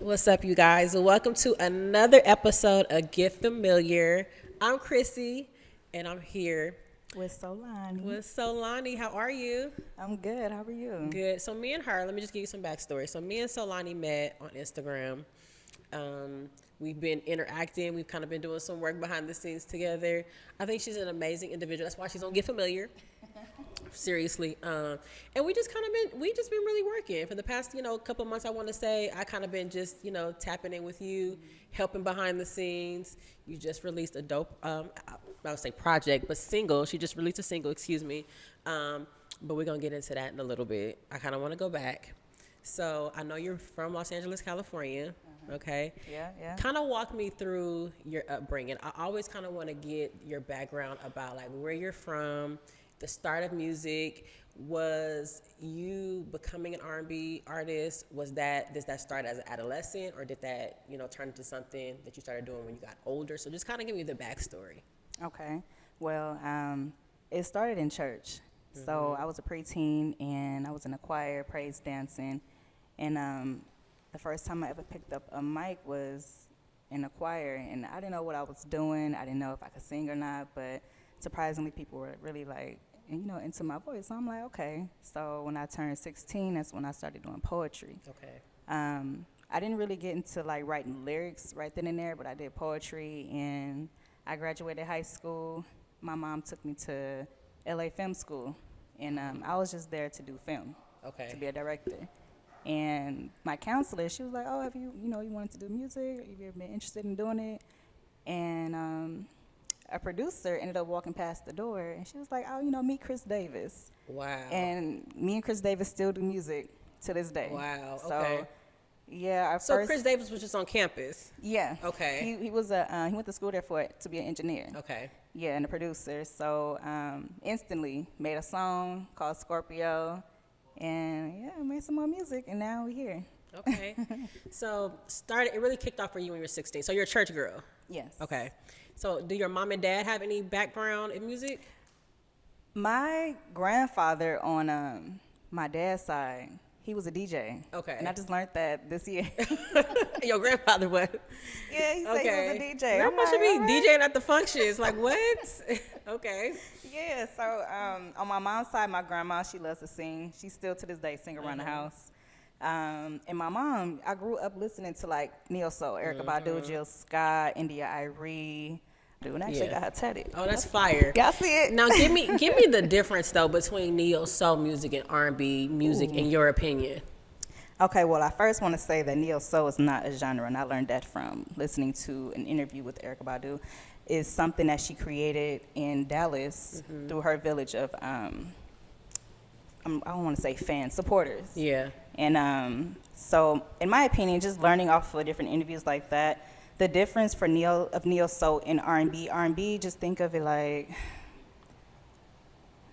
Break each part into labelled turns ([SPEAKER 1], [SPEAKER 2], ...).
[SPEAKER 1] What's up, you guys? Welcome to another episode of Get Familiar. I'm Khrissy, and I'm here
[SPEAKER 2] with Souloni.
[SPEAKER 1] with Souloni. How are you?
[SPEAKER 2] I'm good. How are you?
[SPEAKER 1] Good. So me and her, let me just give you some backstory. So me and Souloni met on Instagram. We've been interacting. We've kind of been doing some work behind the scenes together. I think she's an amazing individual. That's why she's on Get Familiar. Seriously. And we just been really working for the past, couple of months. I want to say I kind of been just, tapping in with you, helping behind the scenes. You just released a dope, I would say project, but single. She just released a single, excuse me. But we're going to get into that in a little bit. I kind of want to go back. So I know you're from Los Angeles, California. Okay.
[SPEAKER 2] Yeah.
[SPEAKER 1] Kind of walk me through your upbringing. I always kind of want to get your background about like where you're from, the start of music. Was you becoming an R&B artist? Does that start as an adolescent, or did that, turn into something that you started doing when you got older? So just kind of give me the backstory.
[SPEAKER 2] Okay. Well, it started in church. So I was a preteen, and I was in a choir, praise dancing. And the first time I ever picked up a mic was in a choir, and I didn't know what I was doing. I didn't know if I could sing or not, but surprisingly, people were really into my voice. So I'm like, okay. So when I turned 16, that's when I started doing poetry.
[SPEAKER 1] Okay.
[SPEAKER 2] I didn't really get into writing lyrics right then and there, but I did poetry, and I graduated high school. My mom took me to LA Film School, and I was just there to do film, to be a director. And my counselor, she was like, oh, have you wanted to do music? Have you ever been interested in doing it? And a producer ended up walking past the door, and she was like, oh, meet Chris Davis.
[SPEAKER 1] Wow.
[SPEAKER 2] And me and Chris Davis still do music to this day.
[SPEAKER 1] Wow,
[SPEAKER 2] so,
[SPEAKER 1] okay.
[SPEAKER 2] Yeah,
[SPEAKER 1] Chris Davis was just on campus?
[SPEAKER 2] Yeah.
[SPEAKER 1] Okay.
[SPEAKER 2] He was he went to school there to be an engineer.
[SPEAKER 1] Okay.
[SPEAKER 2] Yeah, and a producer. So instantly made a song called Scorpio, and made some more music, and now we're here.
[SPEAKER 1] Okay. So it really kicked off for you when you were 16. So you're a church girl?
[SPEAKER 2] Yes.
[SPEAKER 1] Okay. So do your mom and dad have any background in music?
[SPEAKER 2] My grandfather on my dad's side, he was a DJ.
[SPEAKER 1] Okay.
[SPEAKER 2] And I just learned that this year.
[SPEAKER 1] Your grandfather was?
[SPEAKER 2] Yeah, he said he was a DJ.
[SPEAKER 1] That must be DJing at the functions. Like, what? Okay.
[SPEAKER 2] Yeah, so on my mom's side, my grandma, she loves to sing. She still to this day sing around the house. And my mom, I grew up listening to neo soul, Erykah Badu, Jill Scott, India Arie. And actually got her tatted.
[SPEAKER 1] Oh, that's fire.
[SPEAKER 2] Y'all see it?
[SPEAKER 1] Now give me the difference though between neo soul music and R&B music in your opinion.
[SPEAKER 2] Okay, well, I first want to say that neo soul is not a genre, and I learned that from listening to an interview with Erykah Badu. It's something that she created in Dallas through her village of I don't want to say fans, supporters.
[SPEAKER 1] Yeah.
[SPEAKER 2] And so, in my opinion, just learning off of different interviews like that, the difference for neo soul and R&B, just think of it like,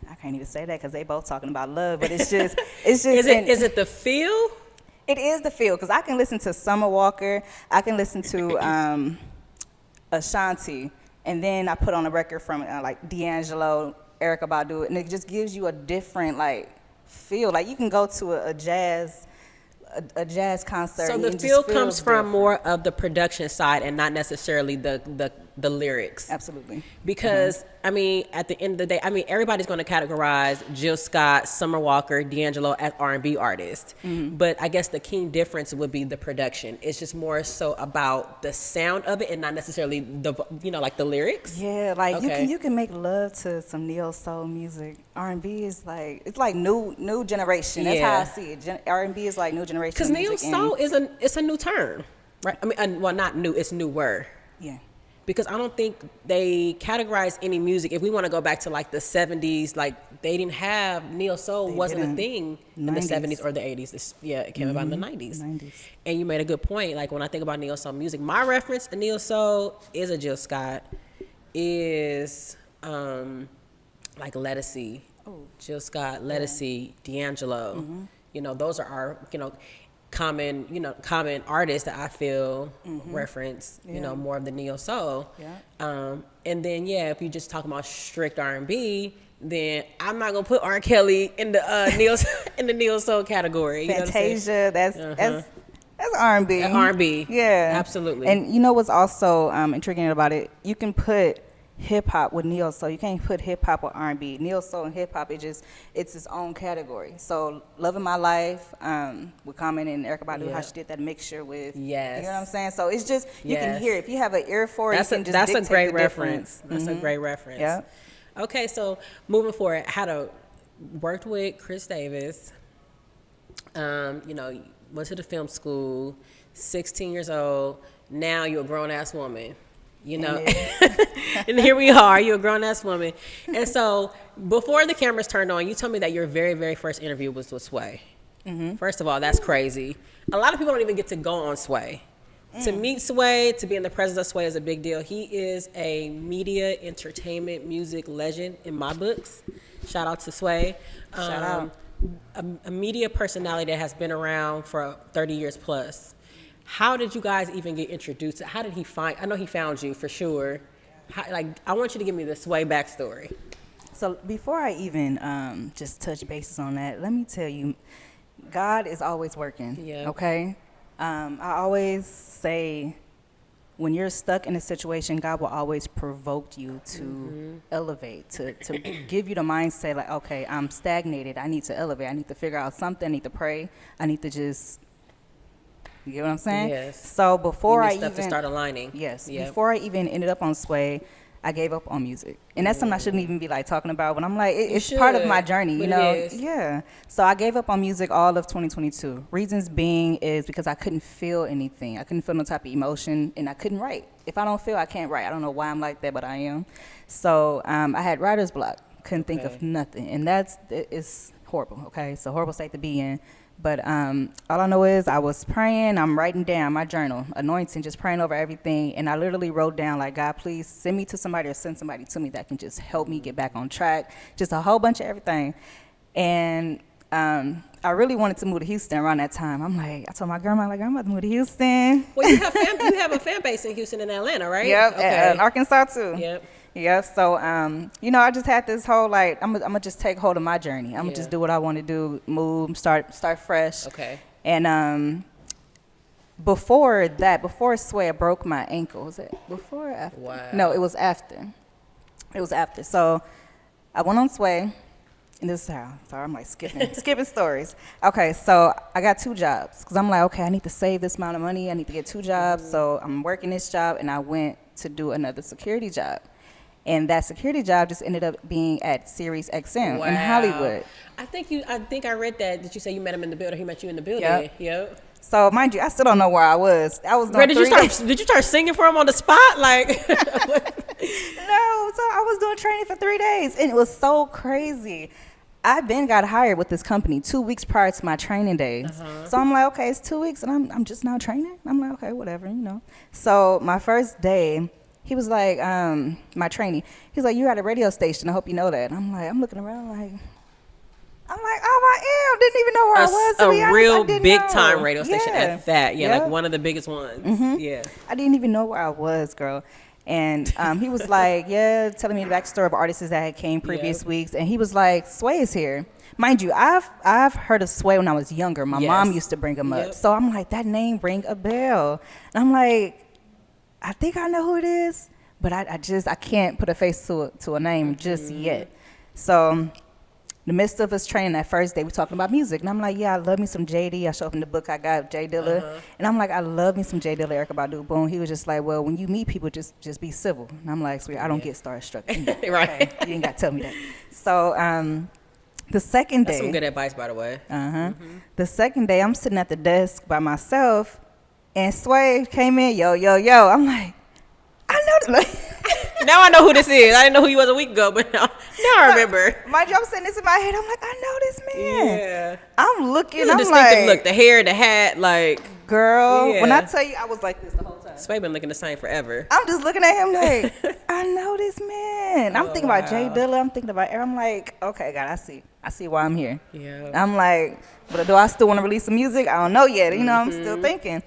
[SPEAKER 2] I can't even say that because they both talking about love, but it's just is
[SPEAKER 1] it the feel?
[SPEAKER 2] It is the feel, because I can listen to Summer Walker, I can listen to Ashanti, and then I put on a record from D'Angelo, Erykah Badu, and it just gives you a different feel. Like you can go to a jazz concert.
[SPEAKER 1] So the feel comes from more of the production side and not necessarily the lyrics.
[SPEAKER 2] Absolutely.
[SPEAKER 1] Because I mean, at the end of the day, everybody's going to categorize Jill Scott, Summer Walker, D'Angelo as R&B artists. But I guess the key difference would be the production. It's just more so about the sound of it and not necessarily the the lyrics.
[SPEAKER 2] Yeah, you can make love to some neo soul music. R&B is it's new generation. That's how I see it. R&B is new generation.
[SPEAKER 1] Because neo soul it's a new term, right? Not new. It's newer.
[SPEAKER 2] Yeah.
[SPEAKER 1] Because I don't think they categorize any music. If we want to go back to the 70s, they didn't have neo soul wasn't a thing in the 70s or the 80s. It came about in the 90s. And you made a good point. When I think about neo soul music, my reference to neo soul is a Jill Scott, is Lettucey, Jill Scott, Lettucey, D'Angelo. Those are our common artists that I feel reference, more of the neo soul.
[SPEAKER 2] Yeah.
[SPEAKER 1] And then if you just talk about strict R&B, then I'm not gonna put R. Kelly in the neo soul category.
[SPEAKER 2] Fantasia, that's was R&B.
[SPEAKER 1] R&B.
[SPEAKER 2] Yeah.
[SPEAKER 1] Absolutely.
[SPEAKER 2] And you know what's also intriguing about it? You can put hip hop with neo soul. You can't put hip hop with R&B. Neo soul and hip hop, it's its own category. So Loving My Life, with Common and Erykah Badu, how she did that mixture with,
[SPEAKER 1] yes,
[SPEAKER 2] you know what I'm saying? So it's just, you can hear it. If you have an ear for it,
[SPEAKER 1] that's
[SPEAKER 2] you can just
[SPEAKER 1] that's
[SPEAKER 2] dictate
[SPEAKER 1] a great
[SPEAKER 2] the
[SPEAKER 1] reference.
[SPEAKER 2] difference.
[SPEAKER 1] That's a great reference.
[SPEAKER 2] Yeah.
[SPEAKER 1] Okay, so moving forward, worked with Chris Davis. You know, went to the film school, 16 years old. Now you're a grown ass woman. You know, and here we are. You're a grown ass woman. And so before the cameras turned on, you told me that your very, very first interview was with Sway. First of all, that's crazy. A lot of people don't even get to go on Sway. To meet Sway, to be in the presence of Sway is a big deal. He is a media, entertainment, music legend in my books. Shout out to Sway.
[SPEAKER 2] Shout out.
[SPEAKER 1] A media personality that has been around for 30 years plus. How did you guys even get introduced? How did he find? I know he found you for sure. I want you to give me the Sway backstory.
[SPEAKER 2] So before I even just touch bases on that, let me tell you, God is always working.
[SPEAKER 1] Yeah.
[SPEAKER 2] Okay. I always say, when you're stuck in a situation, God will always provoke you to elevate, to give you the mindset like, okay, I'm stagnated. I need to elevate. I need to figure out something. I need to pray. I need to just. You get what I'm saying?
[SPEAKER 1] Yes.
[SPEAKER 2] So before I
[SPEAKER 1] stuff to start aligning.
[SPEAKER 2] Yes.
[SPEAKER 1] Yep.
[SPEAKER 2] Before I even ended up on Sway, I gave up on music, and that's something I shouldn't even be like talking about. But I'm like, it's part of my journey, you know? Yeah. So I gave up on music all of 2022. Reasons being is because I couldn't feel anything. I couldn't feel no type of emotion, and I couldn't write. If I don't feel, I can't write. I don't know why I'm like that, but I am. So I had writer's block. Couldn't think of nothing, and it's horrible. Okay, it's a horrible state to be in. But all I know is I was praying. I'm writing down my journal, anointing, just praying over everything. And I literally wrote down, like, God, please send me to somebody or send somebody to me that can just help me get back on track. Just a whole bunch of everything. And I really wanted to move to Houston around that time. I told my grandma, like, I'm about to move to Houston.
[SPEAKER 1] Well, you have a fan base in Houston and Atlanta, right?
[SPEAKER 2] Yep,
[SPEAKER 1] okay.
[SPEAKER 2] and Arkansas too.
[SPEAKER 1] Yep.
[SPEAKER 2] Yeah, so, I just had this whole, like, I'm going to just take hold of my journey. I'm going to just do what I want to do, move, start fresh.
[SPEAKER 1] Okay.
[SPEAKER 2] And before Sway, I broke my ankle. Was it before or after?
[SPEAKER 1] Wow.
[SPEAKER 2] No, it was after. So I went on Sway, and this is how. Sorry, I'm like skipping stories. Okay, so I got 2 jobs because I'm like, okay, I need to save this amount of money. I need to get 2 jobs. So I'm working this job, and I went to do another security job. And that security job just ended up being at Sirius XM in Hollywood.
[SPEAKER 1] I think I read that you say you met him in the building. He met you in the building. Yep.
[SPEAKER 2] So mind you, I still don't know where I was. I was doing
[SPEAKER 1] did you start singing for him on the spot? Like
[SPEAKER 2] No, so I was doing training for 3 days, and it was so crazy. I then got hired with this company 2 weeks prior to my training days. So I'm like, okay, it's 2 weeks, and I'm just now training. I'm like, okay, whatever, you know. So my first day, he was like, my trainee, he's like, you're at a radio station. I hope you know that. And I'm looking around like, oh, I am. Didn't even know where I was. To be honest,
[SPEAKER 1] real big time radio station at that. Yeah, like one of the biggest ones. Yeah.
[SPEAKER 2] I didn't even know where I was, girl. And he was like, telling me the backstory of artists that had came previous weeks. And he was like, Sway is here. Mind you, I've heard of Sway when I was younger. My mom used to bring him up. So I'm like, that name ring a bell. And I'm like, I think I know who it is, but I can't put a face to a name just yet. So in the midst of us training that first day, we talking about music. And I'm like, I love me some JD. I show up in the book I got J Dilla. And I'm like, I love me some J Dilla, Erykah Badu. Boom. He was just like, well, when you meet people, just be civil. And I'm like, sweet, I don't get starstruck.
[SPEAKER 1] Right.
[SPEAKER 2] Okay? You ain't got to tell me that. So the second day.
[SPEAKER 1] That's some good advice, by the way.
[SPEAKER 2] The second day, I'm sitting at the desk by myself. And Sway came in, yo. I'm like, I know that.
[SPEAKER 1] Now I know who this is. I didn't know who you was a week ago, but now I remember.
[SPEAKER 2] Mind you, I'm saying this in my head. I'm like, I know this man.
[SPEAKER 1] Yeah.
[SPEAKER 2] I'm looking.
[SPEAKER 1] I'm
[SPEAKER 2] like,
[SPEAKER 1] look, the hair, the hat, like.
[SPEAKER 2] Girl, when I tell you, I was like this the whole time.
[SPEAKER 1] Sway been looking the same forever.
[SPEAKER 2] I'm just looking at him like, I know this man. I'm thinking about J Dilla. I'm thinking about. I'm like, okay, God, I see why I'm here.
[SPEAKER 1] Yeah.
[SPEAKER 2] I'm like, but do I still want to release some music? I don't know yet. You know, I'm still thinking.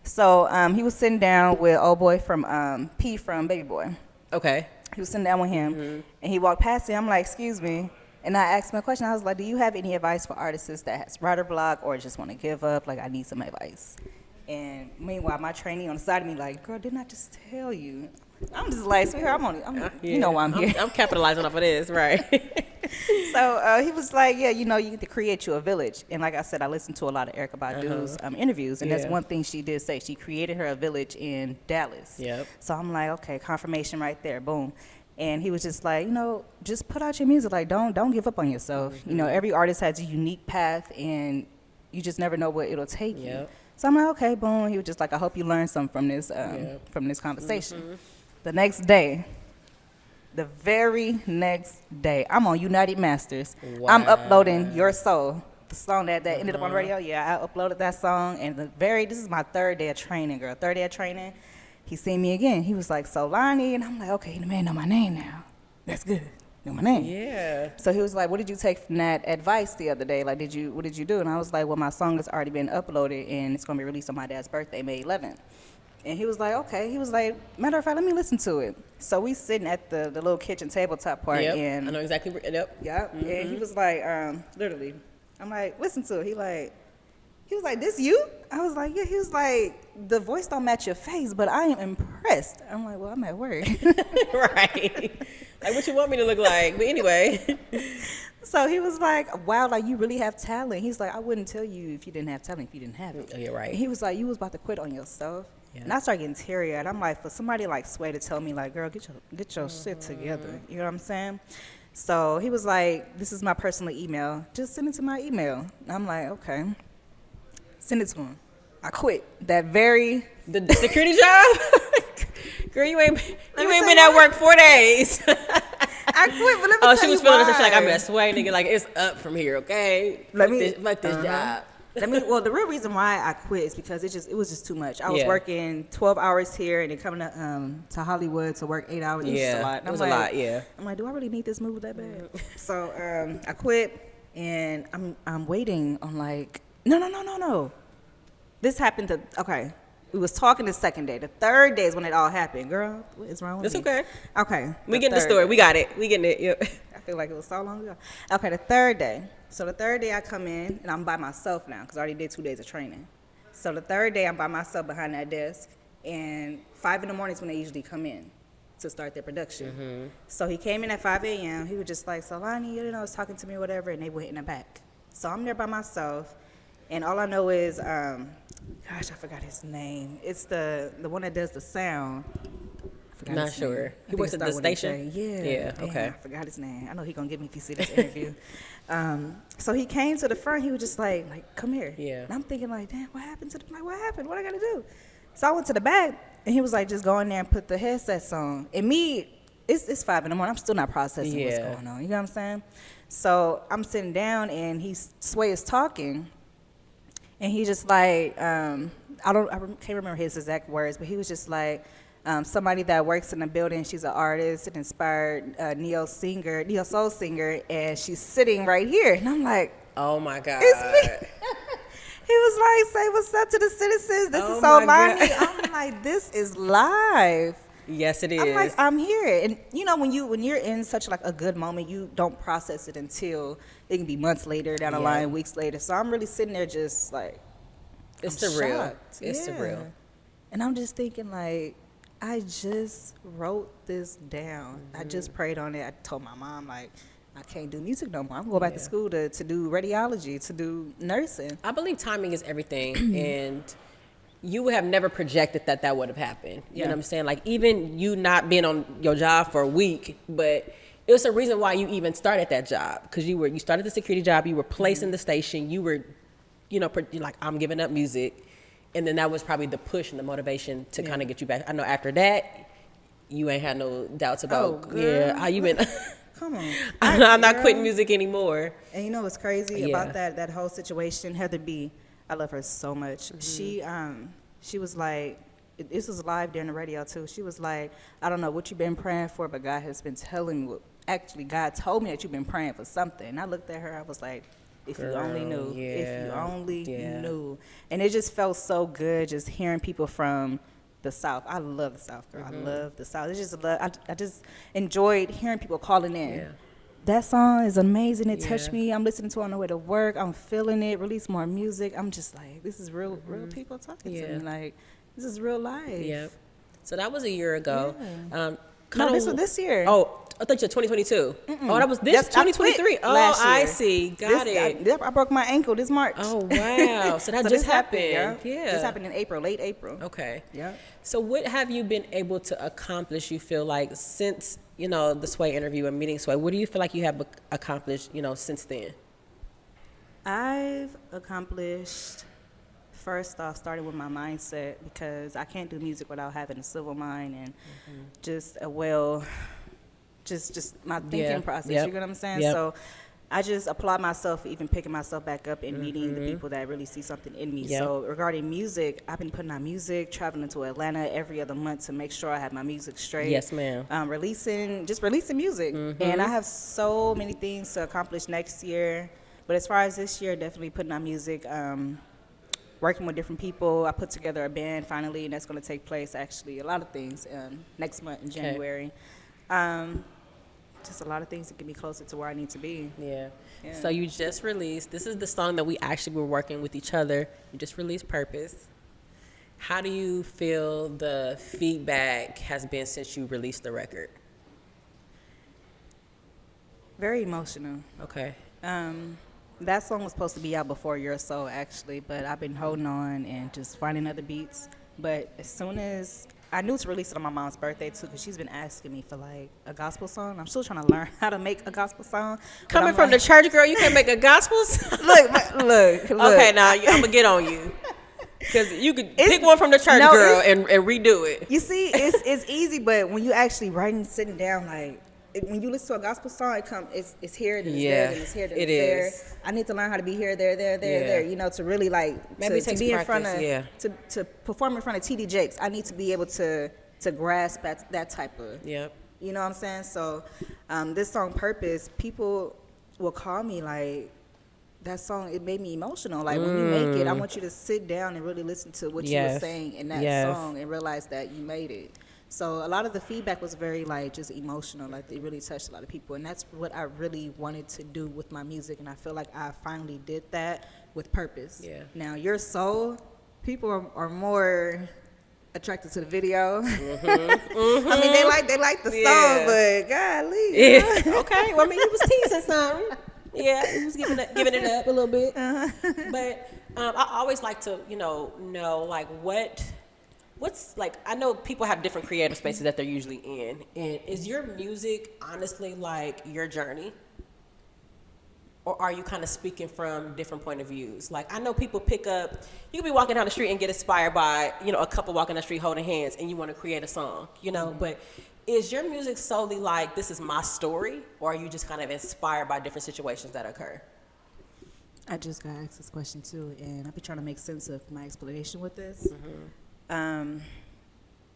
[SPEAKER 2] So he was sitting down with old boy from P from Baby Boy.
[SPEAKER 1] Okay.
[SPEAKER 2] He was sitting down with him, and he walked past him. I'm like, excuse me. And I asked him a question. I was like, do you have any advice for artists that has writer block or just want to give up? Like, I need some advice. And meanwhile, my trainee on the side of me like, girl, didn't I just tell you? I'm just like, sweetheart, you know why I'm here.
[SPEAKER 1] I'm capitalizing off of this, right?
[SPEAKER 2] So he was like, yeah, you know, you get to create you a village. And like I said, I listened to a lot of Erykah Badu's interviews, and that's one thing she did say. She created her a village in Dallas.
[SPEAKER 1] Yep.
[SPEAKER 2] So I'm like, okay, confirmation right there, boom. And he was just like, you know, just put out your music. Like, don't give up on yourself. You know, every artist has a unique path, and you just never know where it'll take you. So I'm like, okay, boom. He was just like, I hope you learned something from this conversation. The next day, the very next day, I'm on United Masters. Wow. I'm uploading Your Soul, the song that ended up on the radio. Yeah, I uploaded that song, and this is my third day of training, girl. Third day of training, he seen me again. He was like, Souloni, and I'm like, okay, the man know my name now. That's good. Know my name.
[SPEAKER 1] Yeah.
[SPEAKER 2] So he was like, what did you take from that advice the other day? Like, what did you do? And I was like, well, my song has already been uploaded, and it's going to be released on my dad's birthday, May 11th. And he was like, okay. He was like, matter of fact, let me listen to it. So we sitting at the little kitchen tabletop part.
[SPEAKER 1] Yep.
[SPEAKER 2] And
[SPEAKER 1] I know exactly where, yep.
[SPEAKER 2] Yep. And he was like, literally, I'm like, listen to it. He was like, this you? I was like, yeah. He was like, the voice don't match your face, but I am impressed. I'm like, well, I'm at work.
[SPEAKER 1] Right. Like, what you want me to look like? But anyway.
[SPEAKER 2] So he was like, wow, like, you really have talent. He's like, I wouldn't tell you if you didn't have talent, if you didn't have it.
[SPEAKER 1] Oh, you're right.
[SPEAKER 2] And he was like, you was about to quit on yourself. Yeah. And I started getting teary-eyed. I'm like, for somebody like Sway to tell me, like, girl, get your shit together. You know what I'm saying? So he was like, this is my personal email. Just send it to my email. And I'm like, okay. Send it to him. I quit that very...
[SPEAKER 1] The security job? Girl, you ain't been at work 4 days.
[SPEAKER 2] I quit, but let me tell you
[SPEAKER 1] she was feeling
[SPEAKER 2] why.
[SPEAKER 1] She's like, I'm at Sway, nigga. Like, it's up from here, okay? Fuck this job.
[SPEAKER 2] Well, the real reason why I quit is because it was just too much. I was working 12 hours here and then coming to Hollywood to work 8 hours. It was just a lot.
[SPEAKER 1] It was a lot, yeah.
[SPEAKER 2] I'm like, do I really need this move that bad? So I quit, and I'm waiting on like, no. This happened okay. We was talking the second day. The third day is when it all happened. Girl, what is wrong with me?
[SPEAKER 1] It's okay.
[SPEAKER 2] Okay.
[SPEAKER 1] We getting the story. We got it. We getting it. Yep.
[SPEAKER 2] I feel like it was so long ago. Okay, the third day. So the third day I come in, and I'm by myself now because I already did 2 days of training. So the third day I'm by myself behind that desk, and 5 in the morning is when they usually come in to start their production. So he came in at 5 a.m. He was just like, Souloni, you know, was talking to me or whatever, and they went in the back. So I'm there by myself, and all I know is, gosh, I forgot his name. It's the one that does the sound.
[SPEAKER 1] Not sure. He works at the station?
[SPEAKER 2] Yeah.
[SPEAKER 1] Okay.
[SPEAKER 2] I forgot his name. I know he's going to get me if he see this interview. So he came to the front. He was just like, come here.
[SPEAKER 1] Yeah.
[SPEAKER 2] And I'm thinking like, damn, what happened to what happened? What I got to do? So I went to the back, and he was like, just go in there and put the headsets on. And me, it's 5 in the morning. I'm still not processing what's going on. You know what I'm saying? So I'm sitting down, and Sway is talking. And he just like, I can't remember his exact words, but he was just like, somebody that works in the building, she's an artist, an inspired neo soul singer, and she's sitting right here. And I'm like,
[SPEAKER 1] oh my God.
[SPEAKER 2] It's me. He was like, say what's up to the citizens. This is Souloni. I'm like, this is live.
[SPEAKER 1] Yes, it is.
[SPEAKER 2] I'm like, I'm here. And you know, when you're in such like a good moment, you don't process it until it can be months later down the line, weeks later. So I'm really sitting there just like,
[SPEAKER 1] it's surreal. It's surreal.
[SPEAKER 2] And I'm just thinking like, I just wrote this down. I just prayed on it. I told my mom like, I can't do music no more. I'm going back to school to do radiology, to do nursing.
[SPEAKER 1] I believe timing is everything. And you would have never projected that would have happened. You know what I'm saying? Like, even you not being on your job for a week, but it was a reason why you even started that job. Because you started the security job, you were placed in the station, you were, you know, like, I'm giving up music. And then that was probably the push and the motivation to kind of get you back. I know after that, you ain't had no doubts about, how you been.
[SPEAKER 2] Come on.
[SPEAKER 1] I'm not quitting music anymore.
[SPEAKER 2] And you know what's crazy about that whole situation? Heather B, I love her so much. She was like, this was live during the radio too. She was like, I don't know what you've been praying for, but God has been telling you. Actually, God told me that you've been praying for something. And I looked at her, I was like, if you only knew. If you only knew. And it just felt so good just hearing people from the South. I love the South, girl. I love the South. I just enjoyed hearing people calling in. that song is amazing. It touched
[SPEAKER 1] Yeah.
[SPEAKER 2] me. I'm listening to it on the way to work. I'm feeling it. Release more music. I'm just like, this is real people talking to
[SPEAKER 1] Yeah.
[SPEAKER 2] me. Like, this is real life.
[SPEAKER 1] Yep. So that was a year ago.
[SPEAKER 2] Yeah. No,
[SPEAKER 1] Kinda
[SPEAKER 2] this was this year.
[SPEAKER 1] Oh, I thought you said 2022. Oh, that was this
[SPEAKER 2] I quit
[SPEAKER 1] 2023. Oh,
[SPEAKER 2] last
[SPEAKER 1] I
[SPEAKER 2] year.
[SPEAKER 1] see. Got it.
[SPEAKER 2] I broke my ankle this March.
[SPEAKER 1] Oh, wow. So that
[SPEAKER 2] So
[SPEAKER 1] just
[SPEAKER 2] this
[SPEAKER 1] happened.
[SPEAKER 2] Yeah. This happened in April, late April.
[SPEAKER 1] Okay.
[SPEAKER 2] Yeah.
[SPEAKER 1] So what have you been able to accomplish, you feel like, since, the Sway interview and meeting Sway? What do you feel like you have accomplished, since then?
[SPEAKER 2] I've accomplished, first off, starting with my mindset, because I can't do music without having a civil mind and just a just my thinking process.
[SPEAKER 1] Yep.
[SPEAKER 2] You get what I'm saying?
[SPEAKER 1] Yep.
[SPEAKER 2] So I just applaud myself for even picking myself back up and meeting the people that really see something in me.
[SPEAKER 1] Yep.
[SPEAKER 2] So regarding music, I've been putting out music, traveling to Atlanta every other month to make sure I have my music straight.
[SPEAKER 1] Yes, ma'am.
[SPEAKER 2] Releasing music. And I have so many things to accomplish next year. But as far as this year, definitely putting out music, working with different people. I put together a band finally, and that's going to take place, actually, a lot of things next month in January. Just a lot of things that get me closer to where I need to be.
[SPEAKER 1] Yeah.
[SPEAKER 2] Yeah.
[SPEAKER 1] So you just released, this is the song that we actually were working with each other. You just released Purpose. How do you feel the feedback has been since you released the record?
[SPEAKER 2] Very emotional.
[SPEAKER 1] Okay.
[SPEAKER 2] That song was supposed to be out before Your Soul, actually, but I've been holding on and just finding other beats. But as soon as I knew to release it on my mom's birthday too, because she's been asking me for like a gospel song. I'm still trying to learn how to make a gospel song.
[SPEAKER 1] Coming from the church girl, you can make a gospel song?
[SPEAKER 2] Look.
[SPEAKER 1] Okay, now I'm going to get on you. Because you could pick one from the church girl and redo it.
[SPEAKER 2] You see, it's easy, but when you actually writing, sitting down, like, when you listen to a gospel song, it's here, then it's there, then it's here, then it's there. I need to learn how to be here, there, to really like
[SPEAKER 1] Maybe
[SPEAKER 2] to be in front of
[SPEAKER 1] to
[SPEAKER 2] perform in front of TD Jakes. I need to be able to grasp that type of you know what I'm saying. So this song Purpose, people will call me like, that song, it made me emotional. Like when you make it, I want you to sit down and really listen to what you were saying in that song and realize that you made it. So a lot of the feedback was very like just emotional, like it really touched a lot of people, and that's what I really wanted to do with my music, and I feel like I finally did that with Purpose.
[SPEAKER 1] Yeah.
[SPEAKER 2] Now Your Soul, people are more attracted to the video. I mean, they like the song, but golly.
[SPEAKER 1] Yeah. Okay. Well, I mean, he was teasing something. Yeah, he was giving it up a little bit. But I always like to, know like what's like, I know people have different creative spaces that they're usually in. And is your music honestly like your journey? Or are you kind of speaking from different point of views? Like, I know people pick up, you could be walking down the street and get inspired by, a couple walking down the street holding hands and you want to create a song, but is your music solely like, this is my story? Or are you just kind of inspired by different situations that occur?
[SPEAKER 2] I just got asked this question too, and I've been trying to make sense of my explanation with this.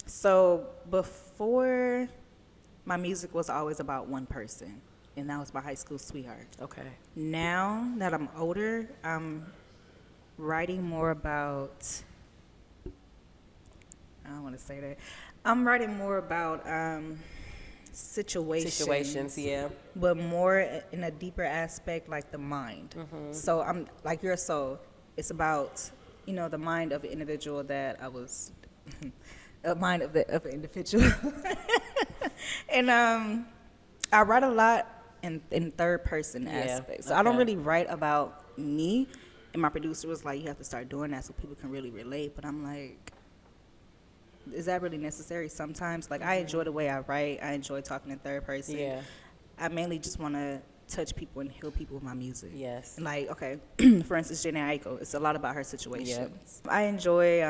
[SPEAKER 2] So before, my music was always about one person, and that was my high school sweetheart.
[SPEAKER 1] Okay.
[SPEAKER 2] Now that I'm older, I'm writing more about, I don't want to say that. I'm writing more about situations,
[SPEAKER 1] yeah.
[SPEAKER 2] but more in a deeper aspect, like the mind. So I'm like Your Soul. It's about the mind of an individual that I was, a mind of an individual, and I write a lot in third person aspect. So I don't really write about me. And my producer was like, you have to start doing that so people can really relate. But I'm like, is that really necessary sometimes? Like, I enjoy the way I write. I enjoy talking in third person.
[SPEAKER 1] Yeah.
[SPEAKER 2] I mainly just want to touch people and heal people with my music.
[SPEAKER 1] Yes.
[SPEAKER 2] And like, okay, for instance, Janae Aiko, it's a lot about her situations. I enjoy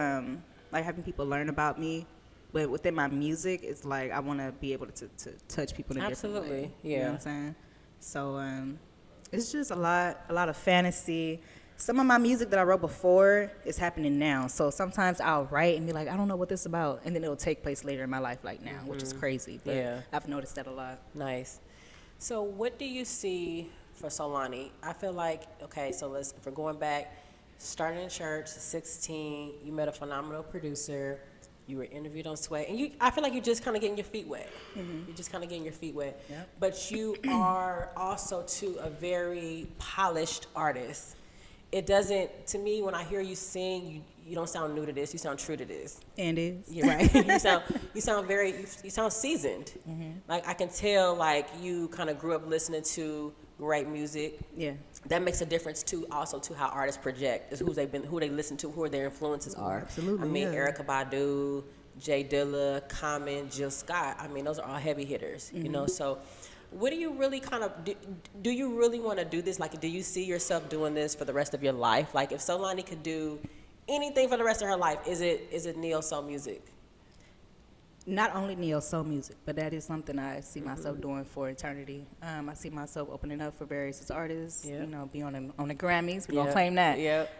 [SPEAKER 2] like having people learn about me, but within my music, it's like I want to be able to touch people in a different way.
[SPEAKER 1] Yeah.
[SPEAKER 2] You know what I'm saying? So it's just a lot of fantasy. Some of my music that I wrote before is happening now. So sometimes I'll write and be like, I don't know what this is about. And then it'll take place later in my life like now, which is crazy. But I've noticed that a lot.
[SPEAKER 1] Nice. So what do you see for Souloni? I feel like, okay, so if we're going back, starting in church, 16, you met a phenomenal producer, You were interviewed on Sway, and I feel like you're just kind of getting your feet wet. You're just kind of getting your feet wet.
[SPEAKER 2] Yep.
[SPEAKER 1] But you are also, too, a very polished artist. It doesn't, to me, when I hear you sing, you don't sound new to this. You sound true to this.
[SPEAKER 2] And is.
[SPEAKER 1] You're right. you sound seasoned. Like, I can tell, like, you kind of grew up listening to great music.
[SPEAKER 2] Yeah.
[SPEAKER 1] That makes a difference too, also to how artists project, is who they listen to, who their influences are.
[SPEAKER 2] Absolutely.
[SPEAKER 1] I mean,
[SPEAKER 2] yeah.
[SPEAKER 1] Erykah Badu, Jay Dilla, Common, Jill Scott. I mean, those are all heavy hitters. You know, so what do you really kind of do? You really want to do this? Like, do you see yourself doing this for the rest of your life? Like, if Souloni could do anything for the rest of her life, is it neo soul music?
[SPEAKER 2] Not only neo soul music, but that is something I see myself doing for eternity. I see myself opening up for various artists.
[SPEAKER 1] Yep.
[SPEAKER 2] You know, be on the Grammys. We're
[SPEAKER 1] Yep.
[SPEAKER 2] gonna claim that.
[SPEAKER 1] Yep.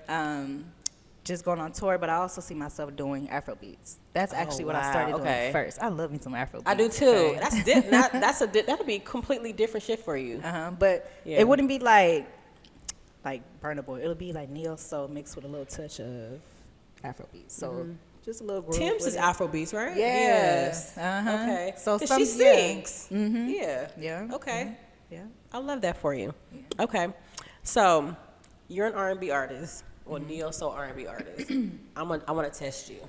[SPEAKER 2] Just going on tour, but I also see myself doing Afro beats. That's actually what I
[SPEAKER 1] wow.
[SPEAKER 2] started
[SPEAKER 1] Okay.
[SPEAKER 2] doing first. I love me some Afro beats.
[SPEAKER 1] I do too.
[SPEAKER 2] Okay?
[SPEAKER 1] That'll be completely different shit for you.
[SPEAKER 2] But
[SPEAKER 1] Yeah.
[SPEAKER 2] it wouldn't be like Burna Boy. It'll be like neo soul mixed with a little touch of Afro beats. So just a little groove.
[SPEAKER 1] Tim's
[SPEAKER 2] with
[SPEAKER 1] is
[SPEAKER 2] it.
[SPEAKER 1] Afro beats, right?
[SPEAKER 2] Yes.
[SPEAKER 1] Okay.
[SPEAKER 2] So
[SPEAKER 1] 'Cause
[SPEAKER 2] some
[SPEAKER 1] she sings. Yeah.
[SPEAKER 2] Yeah.
[SPEAKER 1] Okay.
[SPEAKER 2] Yeah.
[SPEAKER 1] I love that for you. Okay. So you're an R&B artist, or neo soul R&B artist. I want to test you.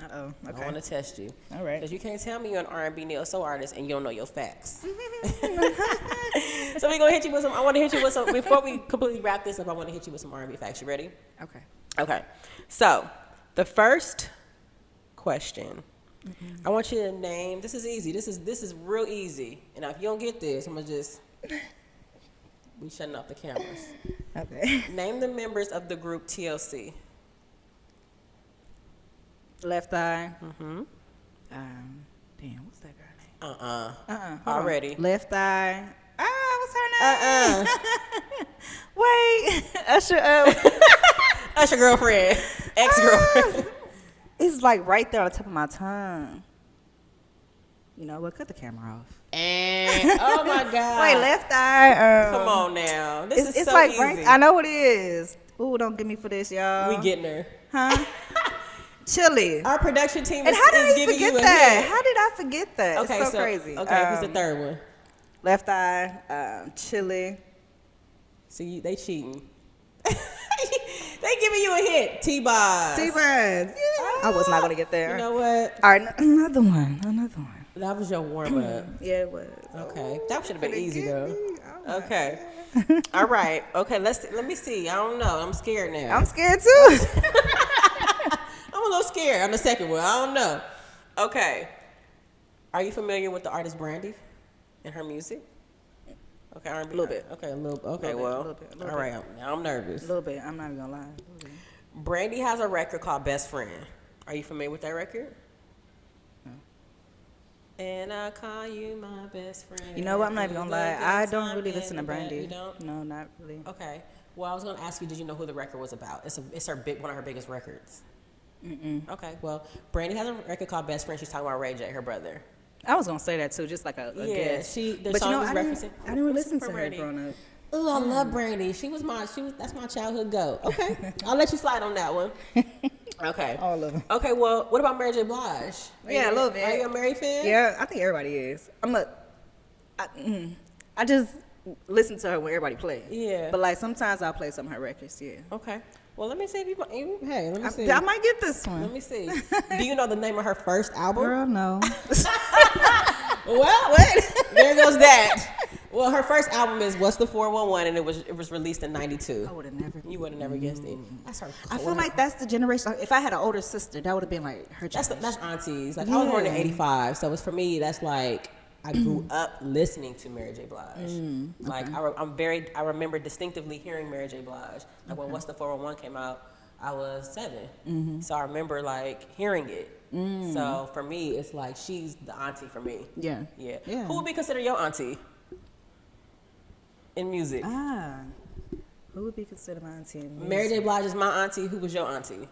[SPEAKER 2] Uh-oh. Okay.
[SPEAKER 1] I want to test you.
[SPEAKER 2] All right.
[SPEAKER 1] Because you can't tell me you're an R&B neo soul artist and you don't know your facts. So we're gonna hit you with some. I want to hit you with some. Before we completely wrap this up, I want to hit you with some R&B facts. You ready?
[SPEAKER 2] Okay.
[SPEAKER 1] Okay. So the first question, I want you to name. This is easy. This is real easy. And now if you don't get this, I'm gonna just be shutting off the cameras.
[SPEAKER 2] Okay.
[SPEAKER 1] Name the members of the group TLC.
[SPEAKER 2] Left Eye. Damn, what's that girl name?
[SPEAKER 1] Already.
[SPEAKER 2] Left Eye. What's her name? Wait. Usher.
[SPEAKER 1] Usher girlfriend. Ex-girlfriend.
[SPEAKER 2] It's like right there on the tip of my tongue. You know what? Cut the camera off.
[SPEAKER 1] And oh my God.
[SPEAKER 2] Wait, Left Eye.
[SPEAKER 1] Come on now. This is
[SPEAKER 2] it's
[SPEAKER 1] so
[SPEAKER 2] like
[SPEAKER 1] easy.
[SPEAKER 2] right. I know what it is. Ooh, don't get me for this, y'all.
[SPEAKER 1] We getting her.
[SPEAKER 2] Huh? Chili.
[SPEAKER 1] Our production team
[SPEAKER 2] And how did I
[SPEAKER 1] giving
[SPEAKER 2] forget
[SPEAKER 1] you a
[SPEAKER 2] that?
[SPEAKER 1] hint.
[SPEAKER 2] How did I forget that?
[SPEAKER 1] Okay,
[SPEAKER 2] it's so crazy.
[SPEAKER 1] Okay, who's the third one?
[SPEAKER 2] Left Eye, Chili.
[SPEAKER 1] See, they cheating. They giving you a hint. T-Boz.
[SPEAKER 2] T-Birds. Yeah. I was not going to get there.
[SPEAKER 1] You know what?
[SPEAKER 2] All right, another one.
[SPEAKER 1] That was your warm-up.
[SPEAKER 2] Yeah, it was.
[SPEAKER 1] Okay. That should have been easy, though.
[SPEAKER 2] Oh,
[SPEAKER 1] Okay. All right. Okay, let me see. I don't know. I'm scared now.
[SPEAKER 2] I'm scared, too.
[SPEAKER 1] I'm a little scared on the second one. I don't know. Okay. Are you familiar with the artist Brandy and her music? Okay, R&B.
[SPEAKER 2] A little bit.
[SPEAKER 1] Okay, a little. Okay,
[SPEAKER 2] Little bit,
[SPEAKER 1] well.
[SPEAKER 2] little bit.
[SPEAKER 1] All right. Now I'm nervous.
[SPEAKER 2] A little bit. I'm not even going to lie.
[SPEAKER 1] Brandy has a record called Best Friend. Are you familiar with that record?
[SPEAKER 2] No.
[SPEAKER 1] And I call you my best friend.
[SPEAKER 2] You know what? I'm not even going to lie. I don't really
[SPEAKER 1] Time
[SPEAKER 2] listen to
[SPEAKER 1] in the bed.
[SPEAKER 2] Brandy.
[SPEAKER 1] You don't?
[SPEAKER 2] No, not really.
[SPEAKER 1] Okay. Well, I was going to ask you, did you know who the record was about? It's one of her biggest records. Okay. Well, Brandy has a record called Best Friend. She's talking about Ray J, her brother.
[SPEAKER 2] I was going to say that, too, just like a guess.
[SPEAKER 1] The
[SPEAKER 2] I
[SPEAKER 1] song is
[SPEAKER 2] didn't,
[SPEAKER 1] referencing.
[SPEAKER 2] I didn't listen to her
[SPEAKER 1] Brandy.
[SPEAKER 2] growing up.
[SPEAKER 1] Oh, I love Brandy. That's my childhood goat. Okay. I'll let you slide on that one. Okay.
[SPEAKER 2] All of them.
[SPEAKER 1] Okay, well, what about Mary J. Blige?
[SPEAKER 2] Yeah, a little bit.
[SPEAKER 1] Are you a Mary fan?
[SPEAKER 2] Yeah, I think everybody is. I just listen to her when everybody plays.
[SPEAKER 1] Yeah.
[SPEAKER 2] But like sometimes I'll play some of her records, yeah.
[SPEAKER 1] Okay. Well, let me see if you. Hey, let me see.
[SPEAKER 2] I might get this one.
[SPEAKER 1] Let me see. Do you know the name of her first album?
[SPEAKER 2] Girl, no.
[SPEAKER 1] Well, there goes that. Well, her first album is What's the 411, and it was released in '92.
[SPEAKER 2] I would have never.
[SPEAKER 1] You would have never guessed it. That's her.
[SPEAKER 2] I feel like that's the generation. If I had an older sister, that would have been like her generation.
[SPEAKER 1] That's aunties. Like I was born in
[SPEAKER 2] Yeah.
[SPEAKER 1] '85, so it's for me. That's like I grew up listening to Mary J. Blige. Like I remember distinctively hearing Mary J. Blige. Like when What's the 411 came out, I was 7, so I remember like hearing it. So for me, it's like she's the auntie for me.
[SPEAKER 2] Yeah.
[SPEAKER 1] Yeah.
[SPEAKER 2] Yeah.
[SPEAKER 1] Who would be considered your auntie in music?
[SPEAKER 2] Who would be considered my auntie in music?
[SPEAKER 1] Mary J. Blige is my auntie. Who was your auntie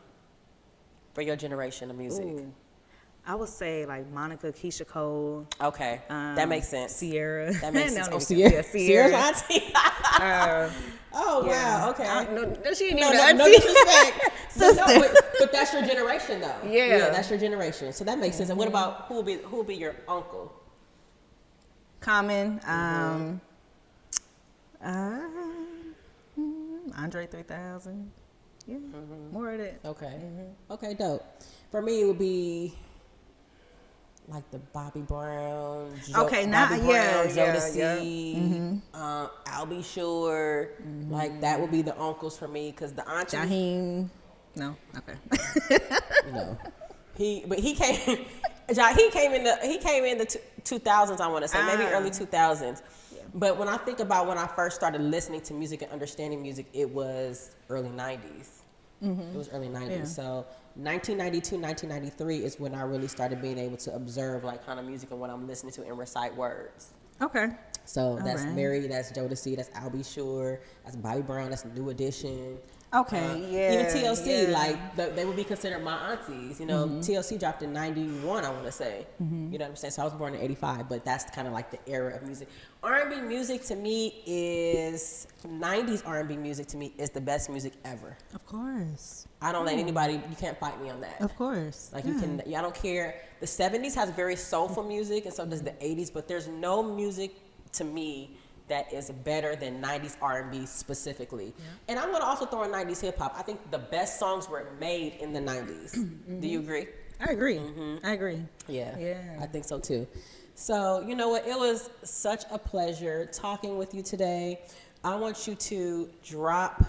[SPEAKER 1] for your generation of music?
[SPEAKER 2] Ooh. I would say like Monica, Keisha Cole.
[SPEAKER 1] Okay, that makes sense.
[SPEAKER 2] Sierra.
[SPEAKER 1] That makes sense.
[SPEAKER 2] No,
[SPEAKER 1] Oh, Sierra.
[SPEAKER 2] yeah,
[SPEAKER 1] Sierra's
[SPEAKER 2] Sierra.
[SPEAKER 1] auntie. Oh
[SPEAKER 2] Yeah.
[SPEAKER 1] wow. Okay.
[SPEAKER 2] No, she ain't
[SPEAKER 1] No
[SPEAKER 2] even an
[SPEAKER 1] no
[SPEAKER 2] auntie.
[SPEAKER 1] disrespect.
[SPEAKER 2] Sister.
[SPEAKER 1] But that's your generation, though.
[SPEAKER 2] Yeah.
[SPEAKER 1] That's your generation. So that makes sense. And what about who will be your uncle?
[SPEAKER 2] Common. Andre 3000. Yeah, more of that.
[SPEAKER 1] Okay. Okay, dope. For me, it would be like the Bobby Brown. Jodeci, I'll Be Sure. Like that would be the uncles for me because the auntie.
[SPEAKER 2] Jaheim. No. Okay.
[SPEAKER 1] No. He came. He came in the 2000s. I want to say maybe early 2000s. Yeah. But when I think about when I first started listening to music and understanding music, it was early 90s. It was early 90s. Yeah. So 1992, 1993 is when I really started being able to observe like kind of music and what I'm listening to and recite words.
[SPEAKER 2] Okay.
[SPEAKER 1] So that's Mary, that's Jodeci, that's I'll Be Sure, that's Bobby Brown, that's New Edition.
[SPEAKER 2] Okay, yeah.
[SPEAKER 1] Even TLC, like they would be considered my aunties. You know, TLC dropped in '91, I want to say. You know what I'm saying? So I was born in '85, but that's kind of like the era of music. R&B music to me is '90s R&B music to me is the best music ever.
[SPEAKER 2] Of course.
[SPEAKER 1] I don't let anybody. You can't fight me on that.
[SPEAKER 2] Of course.
[SPEAKER 1] Like you can. I don't care. The '70s has very soulful music, and so does the '80s. But there's no music to me that is better than 90s R&B specifically. Yeah. And I'm going to also throw in 90s hip hop. I think the best songs were made in the 90s. Do you agree?
[SPEAKER 2] I agree. I agree.
[SPEAKER 1] Yeah. I think so too. So, you know what? It was such a pleasure talking with you today. I want you to drop,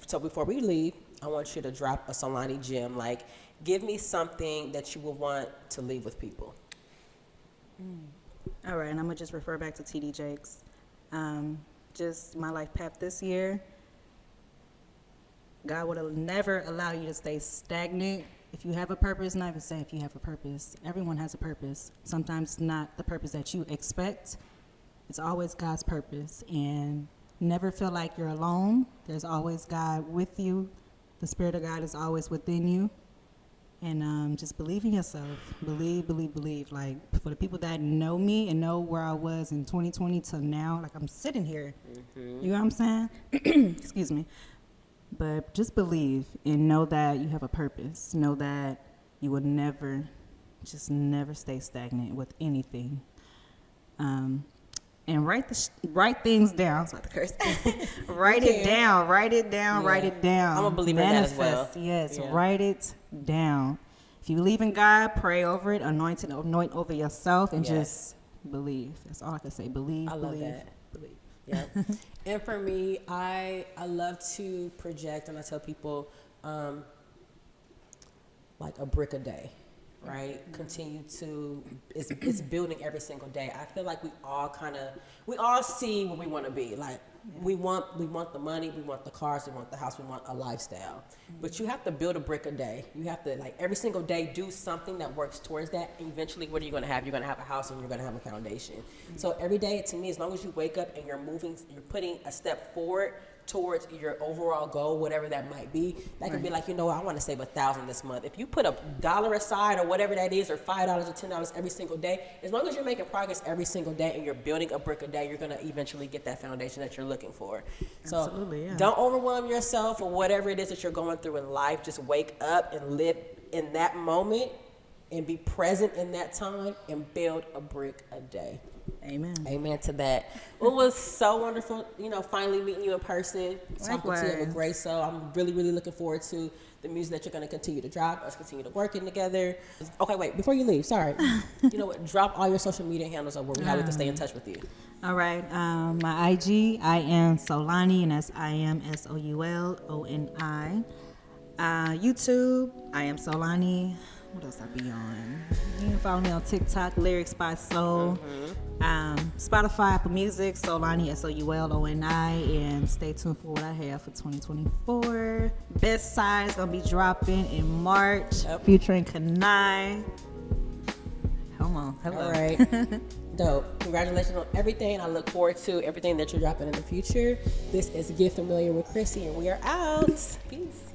[SPEAKER 1] so before we leave, I want you to drop a Souloni gem. Like, give me something that you will want to leave with people.
[SPEAKER 2] All right, and I'm going to just refer back to TD Jakes. Just my life path this year. God would never allow you to stay stagnant. If you have a purpose, not even say if you have a purpose. Everyone has a purpose. Sometimes not the purpose that you expect. It's always God's purpose. And never feel like you're alone. There's always God with you. The Spirit of God is always within you. And just believe in yourself. Believe. Like, for the people that know me and know where I was in 2020 till now, like, I'm sitting here. You know what I'm saying? Excuse me. But just believe and know that you have a purpose. Know that you will never stay stagnant with anything. And write things down. I was about to curse. Write it down. I'm a believer in that as well. Yes, write it down. If you believe in God, pray over it, anoint over yourself, and just believe. That's all I can say. Believe.
[SPEAKER 1] I love that. Believe. Yeah. And for me, I love to project, and I tell people, like a brick a day. Right? Continue to, it's building every single day. I feel like we all see what we want to be. Like we want the money, we want the cars, we want the house, we want a lifestyle. But you have to build a brick a day. You have to, like, every single day do something that works towards that. And eventually, what are you going to have? You're going to have a house and you're going to have a foundation. So every day, to me, as long as you wake up and you're putting a step forward towards your overall goal, whatever that might be. That could be like, you know what, I want to save $1,000 this month. If you put $1 aside or whatever that is, or $5 or $10 every single day, as long as you're making progress every single day and you're building a brick a day, you're going to eventually get that foundation that you're looking for. So don't overwhelm yourself or whatever it is that you're going through in life. Just wake up and live in that moment and be present in that time and build a brick a day. Amen to that. It was so wonderful, finally meeting you in person, talking to you with Grace. So I'm really, really looking forward to the music that you're going to continue to drop, us continue to working together. Okay, wait, before you leave, sorry. You know what? Drop all your social media handles or how we can stay in touch with you.
[SPEAKER 2] All right. My IG, I am Souloni, and that's IamSouloni. YouTube, I am Souloni. What else I be on? You can follow me on TikTok, Lyrics by Soul. Spotify, Apple Music, Souloni, Souloni, and stay tuned for what I have for 2024. Best Side is gonna be dropping in March, featuring Kanai. Hello.
[SPEAKER 1] All right. Dope. Congratulations on everything. I look forward to everything that you're dropping in the future. This is Get Familiar with Khrissy, and we are out. Peace.